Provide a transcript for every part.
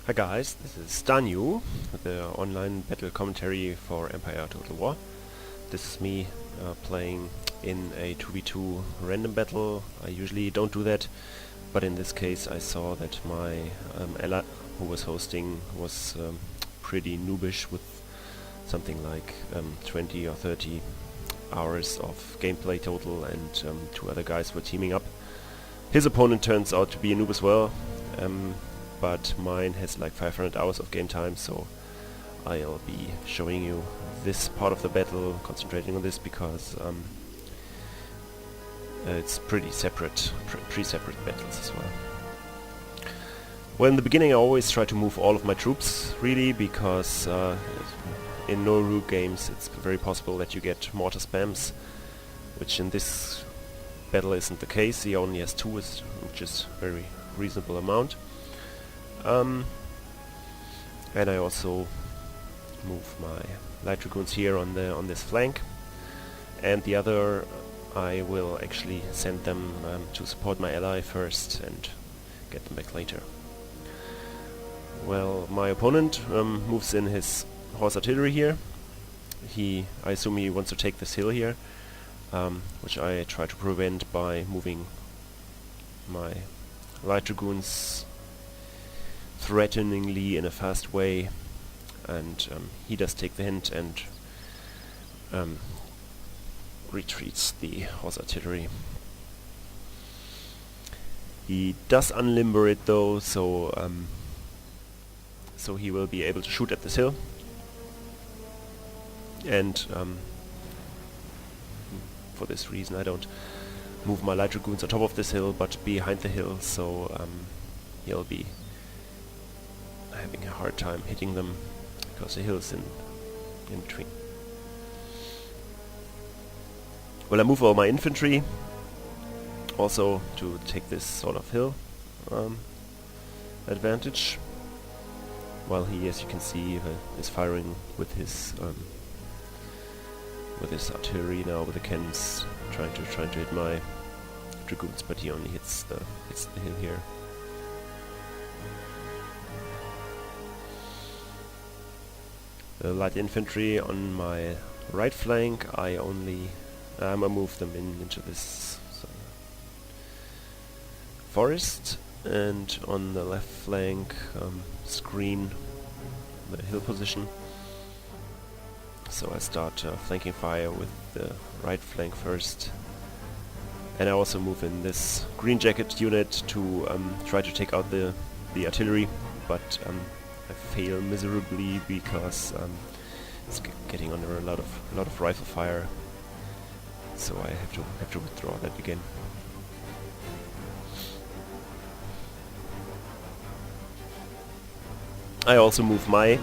Hi guys, this is daniu with the online battle commentary for Empire Total War. This is me playing in a 2v2 random battle. I usually don't do that, but in this case I saw that my ally who was hosting was pretty noobish with something like 20 or 30 hours of gameplay total, and two other guys were teaming up. His opponent turns out to be a noob as well. But mine has like 500 hours of game time, so I'll be showing you this part of the battle, concentrating on this because it's pretty separate, separate battles as well. Well, in the beginning I always try to move all of my troops, really, because in no-route games it's very possible that you get mortar spams, which in this battle isn't the case. He only has two, which is a very reasonable amount. And I also move my light dragoons here on this flank, and the other I will actually send them to support my ally first and get them back later. Well, my opponent moves in his horse artillery here. I assume he wants to take this hill here, which I try to prevent by moving my light dragoons threateningly in a fast way, and he does take the hint and retreats the horse artillery. He does unlimber it though, so he will be able to shoot at this hill, and for this reason I don't move my light dragoons on top of this hill but behind the hill, so he'll be having a hard time hitting them because the hill is in between. Well, I move all my infantry also to take this sort of hill advantage, while he, as you can see, is firing with his artillery now, with the cannons, trying to hit my dragoons, but he only hits the hill here. The light infantry on my right flank, I only move them into this forest, and on the left flank screen the hill position. So I start flanking fire with the right flank first, and I also move in this green jacket unit to try to take out the artillery, but I fail miserably because it's getting under a lot of rifle fire, so I have to withdraw that again. I also move my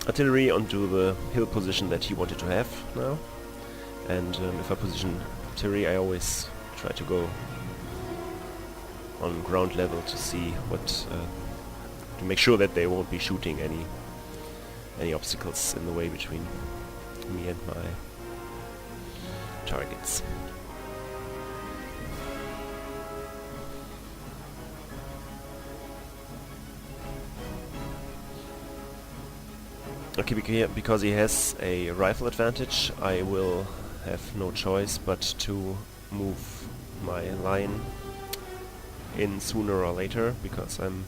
artillery onto the hill position that he wanted to have now, and if I position artillery, I always try to go on ground level to see what to make sure that they won't be shooting any obstacles in the way between me and my targets. Okay, because he has a rifle advantage, I will have no choice but to move my line in sooner or later, because I'm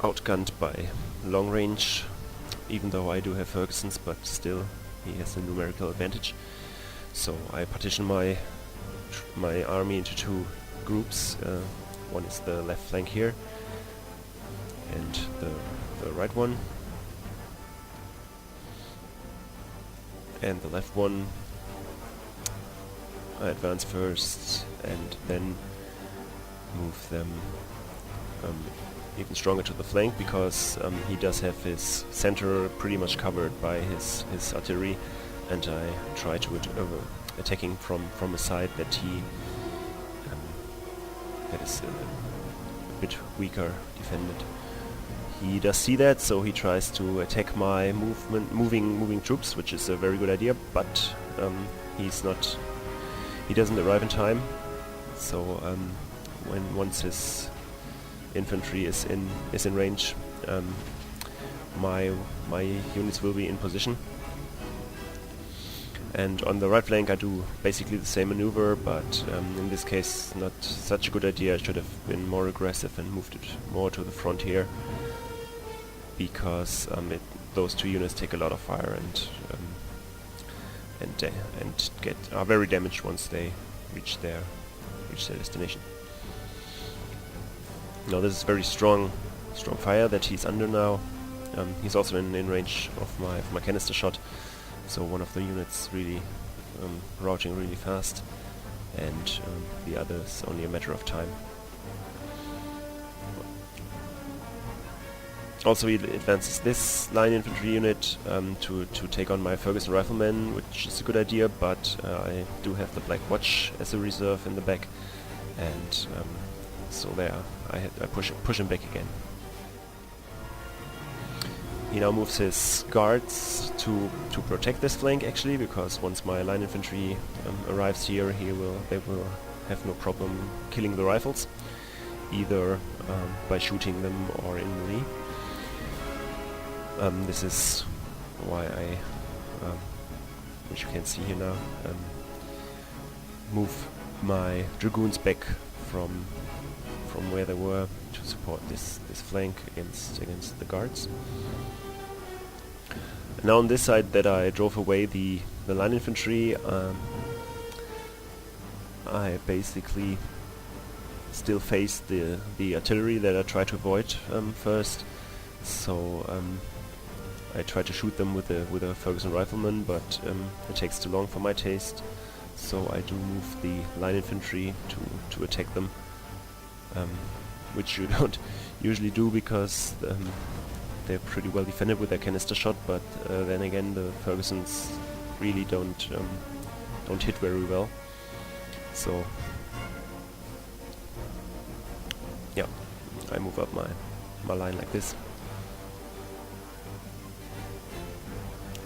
outgunned by long range, even though I do have Ferguson's, but still he has a numerical advantage. So I partition my army into two groups. One is the left flank here, and the right one, and the left one I advance first and then move them even stronger to the flank, because he does have his center pretty much covered by his artillery, and I try to attacking from a side that that is a bit weaker defended. He does see that, so he tries to attack my moving troops, which is a very good idea, but he doesn't arrive in time. So once his infantry is in range, my units will be in position. And on the right flank I do basically the same maneuver, but in this case not such a good idea. I should have been more aggressive and moved it more to the front here, because those two units take a lot of fire and are very damaged once they reach their destination. Now this is very strong fire that he's under now. He's also in range of my canister shot. So one of the units really routing really fast, and the other is only a matter of time. Also he advances this line infantry unit to take on my Ferguson riflemen, which is a good idea, but I do have the Black Watch as a reserve in the back, and so there I push him back again. He now moves his guards to protect this flank, actually, because once my line infantry arrives here, they will have no problem killing the rifles, either by shooting them or in melee. This is why I, which you can see here now, move my dragoons back from where they were to support this flank against the guards. Now on this side that I drove away the line infantry, I basically still face the artillery that I try to avoid first. So I try to shoot them with a Ferguson rifleman, but it takes too long for my taste. So I do move the line infantry to attack them, which you don't usually do because they're pretty well defended with their canister shot, but then again the Fergusons really don't hit very well. So yeah, I move up my line like this,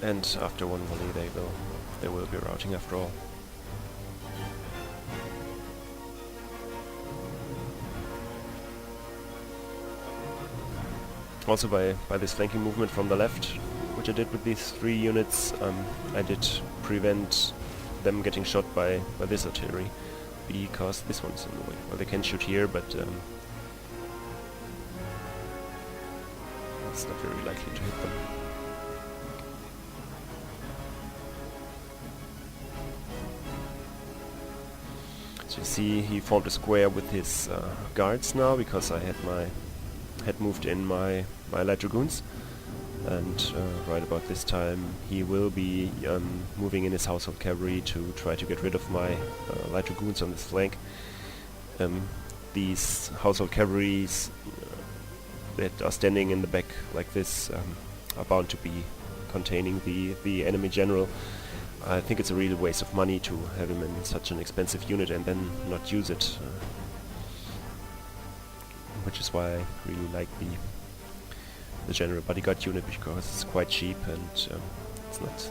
and after one volley they will be routing after all. Also by this flanking movement from the left, which I did with these 3 units, I did prevent them getting shot by this artillery, because this one's in the way. Well, they can shoot here, but it's not very likely to hit them. So you see he formed a square with his guards now, because I had moved in my light dragoons, and right about this time he will be moving in his household cavalry to try to get rid of my light dragoons on this flank. These household cavalries that are standing in the back like this are bound to be containing the enemy general. I think it's a real waste of money to have him in such an expensive unit and then not use it, which is why I really like the general bodyguard unit, because it's quite cheap and it's not.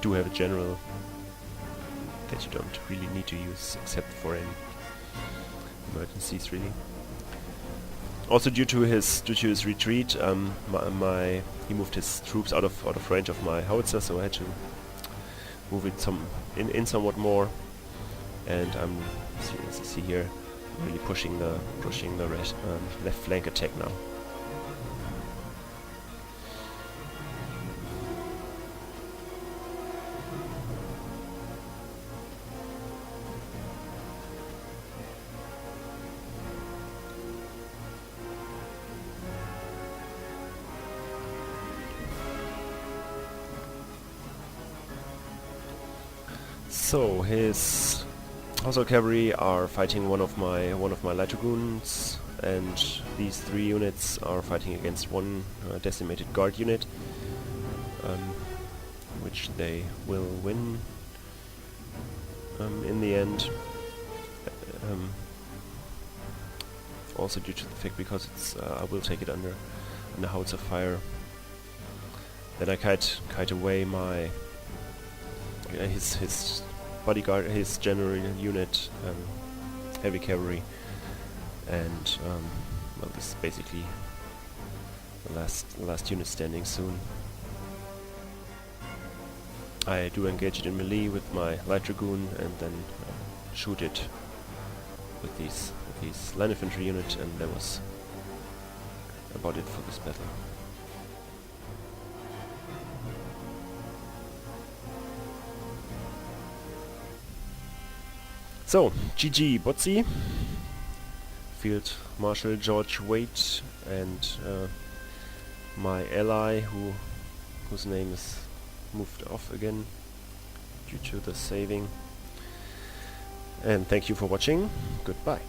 Do have a general that you don't really need to use except for any emergencies, really. Also, due to his retreat, he moved his troops out of range of my howitzer, so I had to move it in somewhat more, and I'm, as you see here, really pushing the left flank attack now. So his household cavalry are fighting one of my light dragoons, and these 3 units are fighting against one decimated guard unit, which they will win in the end. Also due to the fact, because it's I will take it under howitzer fire. Then I kite away my his bodyguard, his general unit, heavy cavalry, and well, this is basically the last unit standing soon. I do engage it in melee with my light dragoon and then shoot it with these line infantry unit, and that was about it for this battle. So, GG botzi, Field Marshal George Wade, and my ally whose name is moved off again due to the saving. And thank you for watching. Goodbye.